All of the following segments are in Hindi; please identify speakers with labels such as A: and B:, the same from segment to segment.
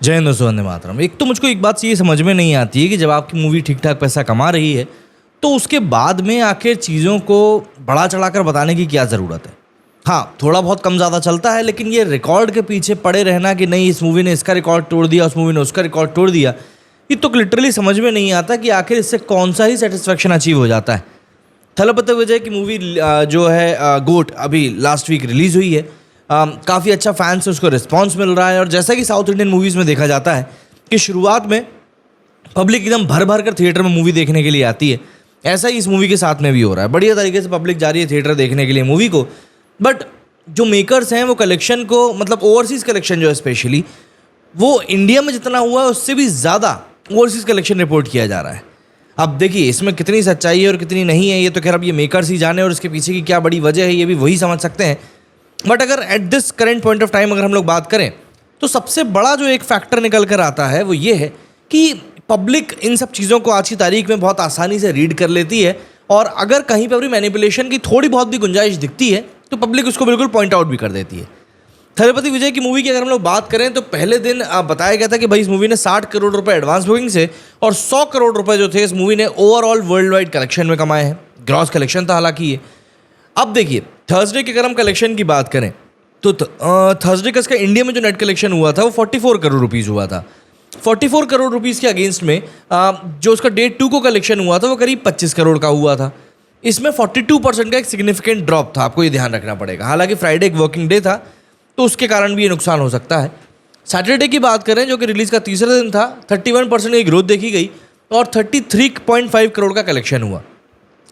A: जय हिंद दोस्तों, वंदे मातरम। एक तो मुझको एक बात ये समझ में नहीं आती है कि जब आपकी मूवी ठीक ठाक पैसा कमा रही है तो उसके बाद में आखिर चीज़ों को बढ़ा चढ़ाकर बताने की क्या ज़रूरत है। हाँ, थोड़ा बहुत कम ज़्यादा चलता है, लेकिन ये रिकॉर्ड के पीछे पड़े रहना कि नहीं इस मूवी ने इसका रिकॉर्ड तोड़ दिया, उस मूवी ने उसका रिकॉर्ड तोड़ दिया, ये तो लिटरली समझ में नहीं आता कि आखिर इससे कौन सा ही सेटिस्फेक्शन अचीव हो जाता है। थलपति विजय की मूवी जो है गोट अभी लास्ट वीक रिलीज़ हुई है। काफ़ी अच्छा फैन से उसको रिस्पांस मिल रहा है और जैसा कि साउथ इंडियन मूवीज़ में देखा जाता है कि शुरुआत में पब्लिक एकदम भर भर कर थिएटर में मूवी देखने के लिए आती है, ऐसा ही इस मूवी के साथ में भी हो रहा है। बढ़िया तरीके से पब्लिक जा रही है थिएटर देखने के लिए मूवी को। बट जो मेकर्स हैं वो कलेक्शन को, मतलब ओवरसीज़ कलेक्शन जो है स्पेशली, वो इंडिया में जितना हुआ है उससे भी ज़्यादा ओवरसीज़ कलेक्शन रिपोर्ट किया जा रहा है। अब देखिए इसमें कितनी सच्चाई है और कितनी नहीं है, ये तो खैर अब ये मेकर्स ही जाने और इसके पीछे की क्या बड़ी वजह है ये भी वही समझ सकते हैं। बट अगर at this current point of time अगर हम लोग बात करें तो सबसे बड़ा जो एक फैक्टर निकल कर आता है वो ये है कि पब्लिक इन सब चीज़ों को आज की तारीख में बहुत आसानी से रीड कर लेती है और अगर कहीं पर भी मैनिपुलेशन की थोड़ी बहुत भी गुंजाइश दिखती है तो पब्लिक उसको बिल्कुल पॉइंट आउट भी कर देती है। थलपति विजय की मूवी की अगर हम लोग बात करें तो पहले दिन बताया गया था कि भाई इस मूवी ने 60 करोड़ रुपए एडवांस बुकिंग से और 100 करोड़ रुपए जो थे इस मूवी ने ओवरऑल वर्ल्ड वाइड कलेक्शन में कमाए हैं। ग्रॉस कलेक्शन था हालांकि ये। अब देखिए थर्सडे के अगर हम कलेक्शन की बात करें तो थर्सडे का इसका इंडिया में जो नेट कलेक्शन हुआ था वो 44 करोड़ रुपीज़ हुआ था। 44 करोड़ रुपीज़ के अगेंस्ट में जो उसका डे 2 को कलेक्शन हुआ था वो करीब 25 करोड़ का हुआ था। इसमें 42% का एक सिग्निफिकेंट ड्रॉप था, आपको ये ध्यान रखना पड़ेगा। हालांकि फ्राइडे एक वर्किंग डे था तो उसके कारण भी ये नुकसान हो सकता है। सैटरडे की बात करें जो कि रिलीज़ का तीसरा दिन था, 31% की ग्रोथ देखी गई और 33.5 करोड़ का कलेक्शन हुआ।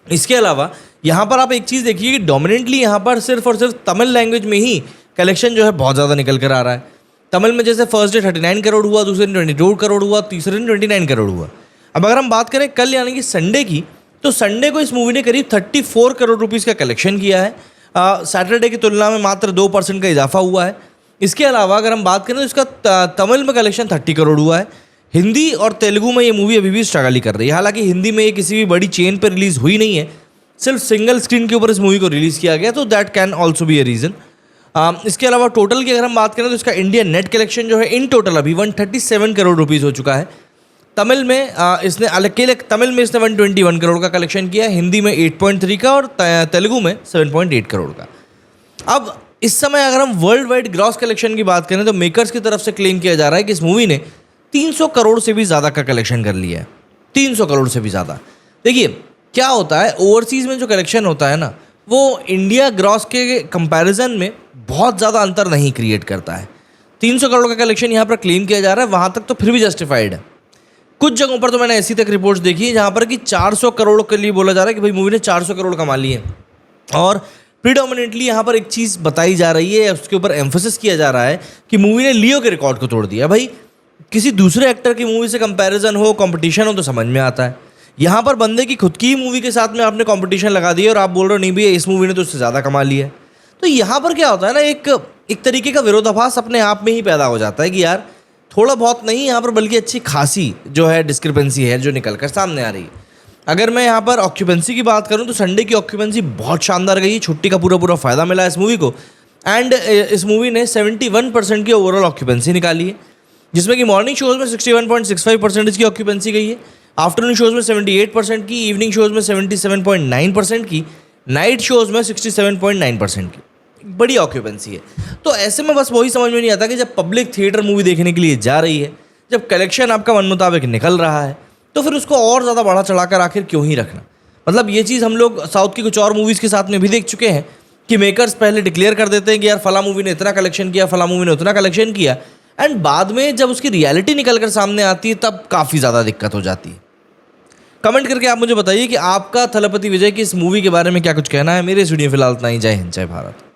A: इसके अलावा यहाँ पर आप एक चीज़ देखिए कि डोमिनेंटली यहाँ पर सिर्फ और सिर्फ तमिल लैंग्वेज में ही कलेक्शन जो है बहुत ज़्यादा निकल कर आ रहा है। तमिल में जैसे फर्स्ट डे 39 करोड़ हुआ, दूसरे दिन 22 करोड़ हुआ, तीसरे दिन 29 करोड़ हुआ। अब अगर हम बात करें कल यानी कि संडे की, तो संडे को इस मूवी ने करीब 34 करोड़ रुपीज़ का कलेक्शन किया है। सैटरडे की तुलना में मात्र 2% का इजाफा हुआ है। इसके अलावा अगर हम बात करें तो इसका तमिल में कलेक्शन 30 करोड़ हुआ है। हिंदी और तेलुगु में ये मूवी अभी भी स्ट्रगल ही कर रही है। हालांकि हिंदी में ये किसी भी बड़ी चेन पर रिलीज़ हुई नहीं है, सिर्फ सिंगल स्क्रीन के ऊपर इस मूवी को रिलीज़ किया गया, तो that can also be a reason. इसके अलावा टोटल की अगर हम बात करें तो इसका इंडियन नेट कलेक्शन जो है इन टोटल अभी 137 करोड़ रुपीज़ हो चुका है। तमिल में इसने अकेले तमिल में इसने 121 करोड़ का कलेक्शन किया, हिंदी में 8.3 का और तेलुगु में 7.8 करोड़ का। अब इस समय अगर हम वर्ल्ड वाइड ग्रॉस कलेक्शन की बात करें तो मेकर्स की तरफ से क्लेम किया जा रहा है कि इस मूवी ने 300 करोड़ से भी ज़्यादा का कलेक्शन कर लिया है। 300 करोड़ से भी ज़्यादा। देखिए क्या होता है, ओवरसीज़ में जो कलेक्शन होता है ना वो इंडिया ग्रॉस के कंपैरिजन में बहुत ज़्यादा अंतर नहीं क्रिएट करता है। 300 करोड़ का कलेक्शन यहाँ पर क्लेम किया जा रहा है, वहाँ तक तो फिर भी जस्टिफाइड है। कुछ जगहों पर तो मैंने ऐसी तक रिपोर्ट्स देखी है जहाँ पर कि 400 करोड़ के लिए बोला जा रहा है कि भाई मूवी ने 400 करोड़ कमा लिए। और प्रीडोमिनेंटली यहाँ पर एक चीज़ बताई जा रही है, उसके ऊपर एम्फोसिस किया जा रहा है कि मूवी ने लियो के रिकॉर्ड को तोड़ दिया। भाई किसी दूसरे एक्टर की मूवी से कंपैरिजन हो, कंपटीशन हो तो समझ में आता है। यहाँ पर बंदे की खुद की ही मूवी के साथ में आपने कंपटीशन लगा दिया और आप बोल रहे हो नहीं भैया इस मूवी ने तो उससे ज़्यादा कमा लिया है। तो यहाँ पर क्या होता है ना, एक तरीके का विरोधाभास अपने आप में ही पैदा हो जाता है कि यार थोड़ा बहुत नहीं, यहाँ पर बल्कि अच्छी खासी जो है डिस्क्रिपेंसी है जो निकल कर सामने आ रही है। अगर मैं यहाँ पर ऑक्यूपेंसी की बात करूँ तो संडे की ऑक्यूपेंसी बहुत शानदार गई, छुट्टी का पूरा फ़ायदा मिला इस मूवी को। एंड इस मूवी ने 71% की ओवरऑल ऑक्यूपेंसी निकाली है, जिसमें कि मॉर्निंग शोज़ में 61.65% की ऑक्यूपेंसी गई है, आफ्टरनून शोज़ में 78% की, इवनिंग शोज़ में 77.9% की, नाइट शोज़ में 67.9% की। बड़ी ऑक्यूपेंसी है। तो ऐसे में बस वही समझ में नहीं आता कि जब पब्लिक थिएटर मूवी देखने के लिए जा रही है, जब कलेक्शन आपका मन मुताबिक निकल रहा है, तो फिर उसको और ज़्यादा बढ़ा चढ़ाकर आखिर क्यों ही रखना। मतलब ये चीज़ हम लोग साउथ की कुछ और मूवीज़ के साथ में भी देख चुके हैं कि मेकर्स पहले डिक्लेयर कर देते हैं कि यार फला मूवी ने इतना कलेक्शन किया, फला मूवी ने उतना कलेक्शन किया, एंड बाद में जब उसकी रियलिटी निकल कर सामने आती है तब काफ़ी ज़्यादा दिक्कत हो जाती है। कमेंट करके आप मुझे बताइए कि आपका थलपति विजय की इस मूवी के बारे में क्या कुछ कहना है। मेरे इस वीडियो फिलहाल इतना ही। जय हिंद, जय भारत।